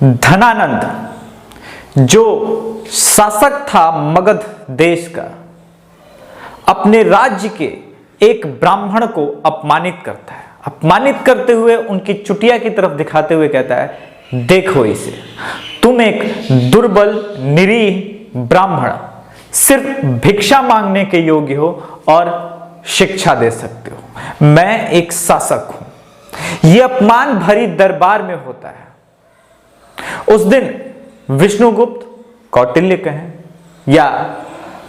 धनानंद जो शासक था मगध देश का, अपने राज्य के एक ब्राह्मण को अपमानित करता है। अपमानित करते हुए उनकी चुटिया की तरफ दिखाते हुए कहता है, देखो इसे, तुम एक दुर्बल निरीह ब्राह्मण सिर्फ भिक्षा मांगने के योग्य हो और शिक्षा दे सकते हो। मैं एक शासक हूं। यह अपमान भरी दरबार में होता है। उस दिन विष्णुगुप्त, कौटिल्य कहें या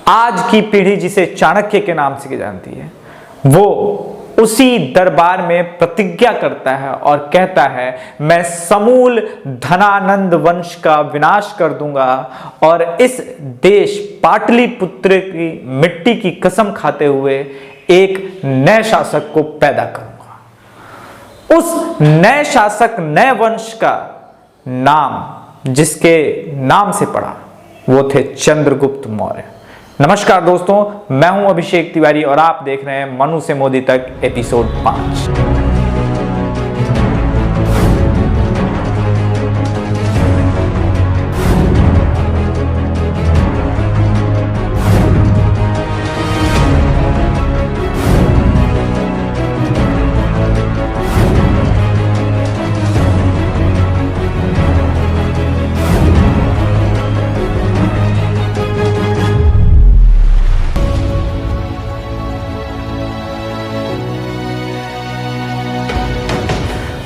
आज की पीढ़ी जिसे चाणक्य के नाम से जानती है, वो उसी दरबार में प्रतिज्ञा करता है और कहता है, मैं समूल धनानंद वंश का विनाश कर दूंगा और इस देश पाटलिपुत्र की मिट्टी की कसम खाते हुए एक नए शासक को पैदा करूंगा। उस नए शासक, नए वंश का नाम जिसके नाम से पड़ा वो थे चंद्रगुप्त मौर्य। नमस्कार दोस्तों, मैं हूं अभिषेक तिवारी और आप देख रहे हैं मनु से मोदी तक एपिसोड 5।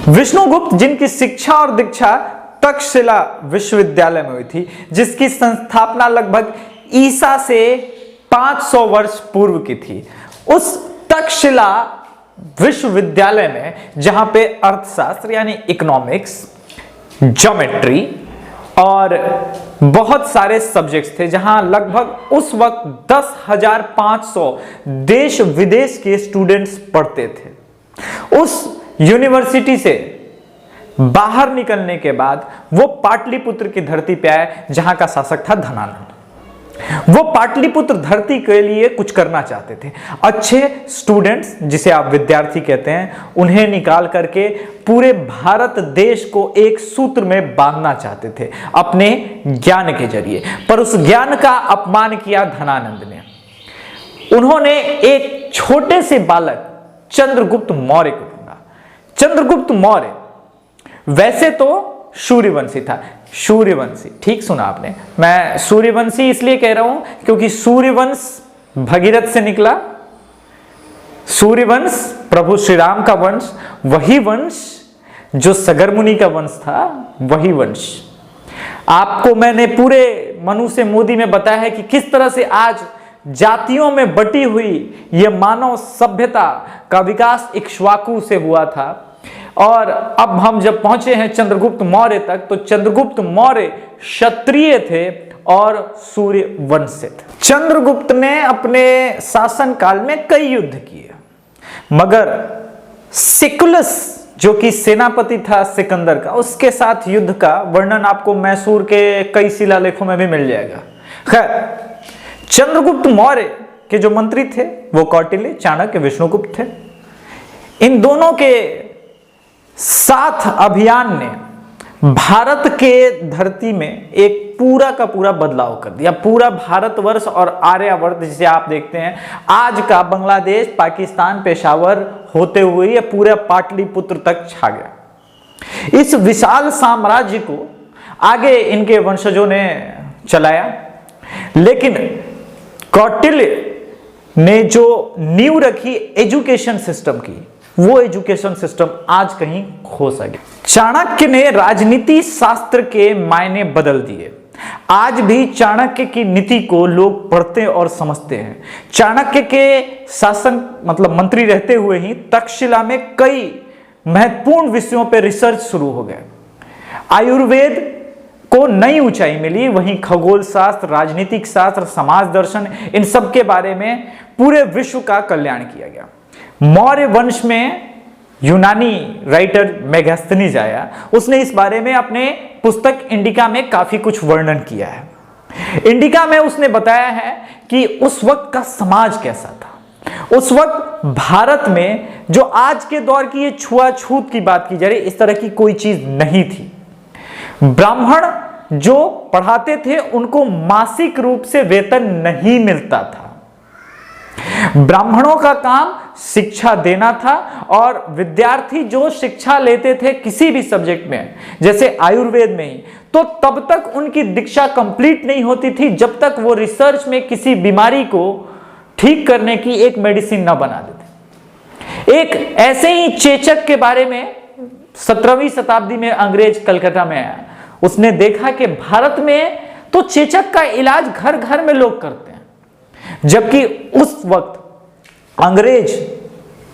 विष्णुगुप्त जिनकी शिक्षा और दीक्षा तक्षशिला विश्वविद्यालय में हुई थी, जिसकी संस्थापना लगभग ईसा से 500 वर्ष पूर्व की थी, उस तक्षशिला विश्वविद्यालय में जहां पे अर्थशास्त्र यानी इकोनॉमिक्स, ज्योमेट्री और बहुत सारे सब्जेक्ट्स थे, जहां लगभग उस वक्त 10,500 देश विदेश के स्टूडेंट्स पढ़ते थे। उस यूनिवर्सिटी से बाहर निकलने के बाद वो पाटलिपुत्र की धरती पे आए, जहां का शासक था धनानंद। वो पाटलिपुत्र धरती के लिए कुछ करना चाहते थे। अच्छे स्टूडेंट्स, जिसे आप विद्यार्थी कहते हैं, उन्हें निकाल करके पूरे भारत देश को एक सूत्र में बांधना चाहते थे अपने ज्ञान के जरिए। पर उस ज्ञान का अपमान किया धनानंद ने। उन्होंने एक छोटे से बालक चंद्रगुप्त मौर्य को, चंद्रगुप्त मौर्य वैसे तो सूर्यवंशी था। सूर्यवंशी, ठीक सुना आपने। मैं सूर्यवंशी इसलिए कह रहा हूं क्योंकि सूर्यवंश भगीरथ से निकला। सूर्यवंश प्रभु श्री राम का वंश, वही वंश जो सगर मुनि का वंश था, वही वंश। आपको मैंने पूरे मनु से मोदी में बताया है कि किस तरह से आज जातियों में बटी हुई यह मानव सभ्यता का विकास इक्ष्वाकु से हुआ था। और अब हम जब पहुंचे हैं चंद्रगुप्त मौर्य तक, तो चंद्रगुप्त मौर्य क्षत्रिय थे और सूर्य वंश से थे। चंद्रगुप्त ने अपने शासन काल में कई युद्ध किए, मगर सिकुलस जो कि सेनापति था सिकंदर का, उसके साथ युद्ध का वर्णन आपको मैसूर के कई शिलालेखों में भी मिल जाएगा। खैर, चंद्रगुप्त मौर्य के जो मंत्री थे वो कौटिल्य, चाणक्य, विष्णुगुप्त थे। इन दोनों के साथ अभियान ने भारत के धरती में एक पूरा का पूरा बदलाव कर दिया। पूरा भारतवर्ष और आर्यावर्त, जिसे आप देखते हैं आज का बांग्लादेश, पाकिस्तान, पेशावर होते हुए ये पूरे पाटलिपुत्र तक छा गया। इस विशाल साम्राज्य को आगे इनके वंशजों ने चलाया, लेकिन कौटिल्य ने जो नींव रखी एजुकेशन सिस्टम की, वो एजुकेशन सिस्टम आज कहीं खो सा गया। चाणक्य ने राजनीति शास्त्र के मायने बदल दिए। आज भी चाणक्य की नीति को लोग पढ़ते और समझते हैं। चाणक्य के शासन मतलब मंत्री रहते हुए ही तक्षशिला में कई महत्वपूर्ण विषयों पर रिसर्च शुरू हो गया। आयुर्वेद को नई ऊंचाई मिली, वहीं खगोल शास्त्र, राजनीतिक शास्त्र, समाज दर्शन, इन सब के बारे में पूरे विश्व का कल्याण किया गया। मौर्य वंश में यूनानी राइटर मेगास्थनीज आया, उसने इस बारे में अपने पुस्तक इंडिका में काफी कुछ वर्णन किया है। इंडिका में उसने बताया है कि उस वक्त का समाज कैसा था। उस वक्त भारत में जो आज के दौर की ये छुआछूत की बात की जा रही, इस तरह की कोई चीज नहीं थी। ब्राह्मण जो पढ़ाते थे उनको मासिक रूप से वेतन नहीं मिलता था। ब्राह्मणों का काम शिक्षा देना था और विद्यार्थी जो शिक्षा लेते थे किसी भी सब्जेक्ट में, जैसे आयुर्वेद में ही, तो तब तक उनकी दीक्षा कंप्लीट नहीं होती थी जब तक वो रिसर्च में किसी बीमारी को ठीक करने की एक मेडिसिन न बना देते। एक ऐसे ही चेचक के बारे में 17वीं शताब्दी में अंग्रेज कलकत्ता में आया। उसने देखा कि भारत में तो चेचक का इलाज घर घर में लोग करते हैं, जबकि उस वक्त अंग्रेज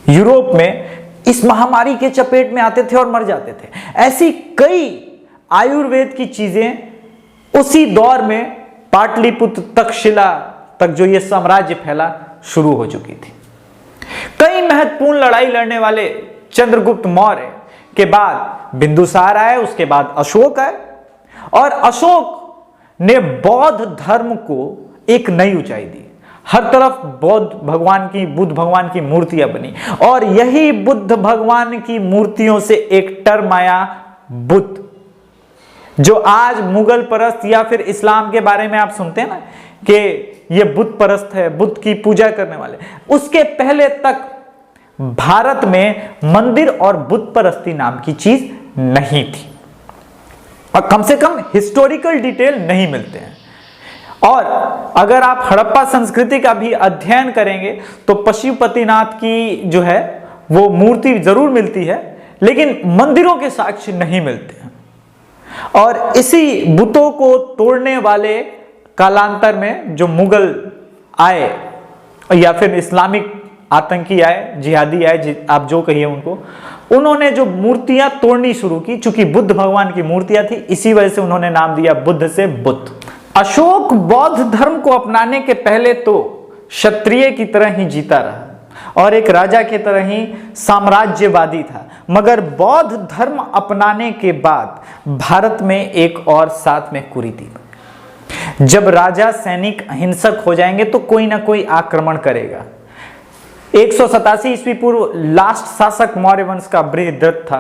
यूरोप में इस महामारी के चपेट में आते थे और मर जाते थे। ऐसी कई आयुर्वेद की चीजें उसी दौर में पाटलिपुत्र तक्षशिला तक जो ये साम्राज्य फैला शुरू हो चुकी थी। कई महत्वपूर्ण लड़ाई लड़ने वाले चंद्रगुप्त मौर्य के बाद बिंदुसार आए, उसके बाद अशोक आए और अशोक ने बौद्ध धर्म को एक नई ऊंचाई दी। हर तरफ बुद्ध भगवान की मूर्तियां बनी और यही बुद्ध भगवान की मूर्तियों से एक टर्म आया बुद्ध, जो आज मुगल परस्त या फिर इस्लाम के बारे में आप सुनते हैं ना कि ये बुद्ध परस्त है, बुद्ध की पूजा करने वाले। उसके पहले तक भारत में मंदिर और बुद्ध परस्ती नाम की चीज नहीं थी और कम से कम हिस्टोरिकल डिटेल नहीं मिलते हैं। और अगर आप हड़प्पा संस्कृति का भी अध्ययन करेंगे तो पशुपतिनाथ की जो है वो मूर्ति जरूर मिलती है, लेकिन मंदिरों के साक्ष्य नहीं मिलते हैं। और इसी बुतों को तोड़ने वाले कालांतर में जो मुगल आए या फिर इस्लामिक आतंकी आए, जिहादी आए, आप जो कहिए उनको, उन्होंने जो मूर्तियां तोड़नी शुरू की, चूंकि बुद्ध भगवान की मूर्तियां थी, इसी वजह से उन्होंने नाम दिया बुद्ध से बुद्ध। अशोक बौद्ध धर्म को अपनाने के पहले तो क्षत्रिय की तरह ही जीता रहा और एक राजा की तरह ही साम्राज्यवादी था, मगर बौद्ध धर्म अपनाने के बाद भारत में एक और साथ में कुरीति। जब राजा सैनिक अहिंसक हो जाएंगे तो कोई ना कोई आक्रमण करेगा। 187 ईस्वी पूर्व लास्ट शासक मौर्य वंश का बृहद्रथ था।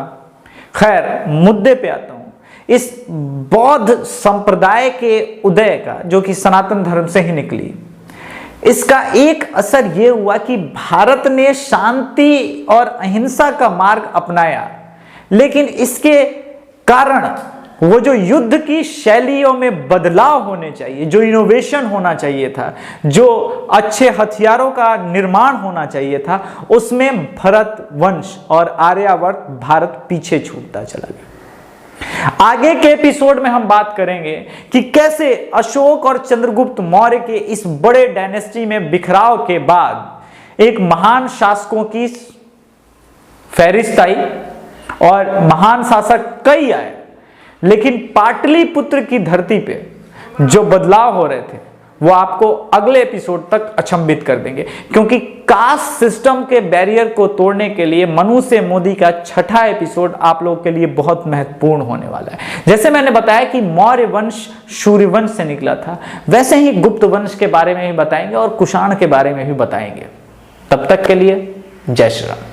खैर, मुद्दे पे आता हूं। इस बौद्ध संप्रदाय के उदय का, जो कि सनातन धर्म से ही निकली, इसका एक असर यह हुआ कि भारत ने शांति और अहिंसा का मार्ग अपनाया, लेकिन इसके कारण वो जो युद्ध की शैलियों में बदलाव होने चाहिए, जो इनोवेशन होना चाहिए था, जो अच्छे हथियारों का निर्माण होना चाहिए था, उसमें भरत वंश और आर्यावर्त भारत पीछे छूटता चला गया। आगे के एपिसोड में हम बात करेंगे कि कैसे अशोक और चंद्रगुप्त मौर्य के इस बड़े डायनेस्टी में बिखराव के बाद एक महान शासकों की फहरिस्त आई और महान शासक कई आए, लेकिन पाटलिपुत्र की धरती पे जो बदलाव हो रहे थे वो आपको अगले एपिसोड तक अचंभित कर देंगे, क्योंकि कास्ट सिस्टम के बैरियर को तोड़ने के लिए मनु से मोदी का छठा एपिसोड आप लोगों के लिए बहुत महत्वपूर्ण होने वाला है। जैसे मैंने बताया कि मौर्य वंश सूर्य वंश से निकला था, वैसे ही गुप्त वंश के बारे में भी बताएंगे और कुषाण के बारे में भी बताएंगे। तब तक के लिए जय श्री राम।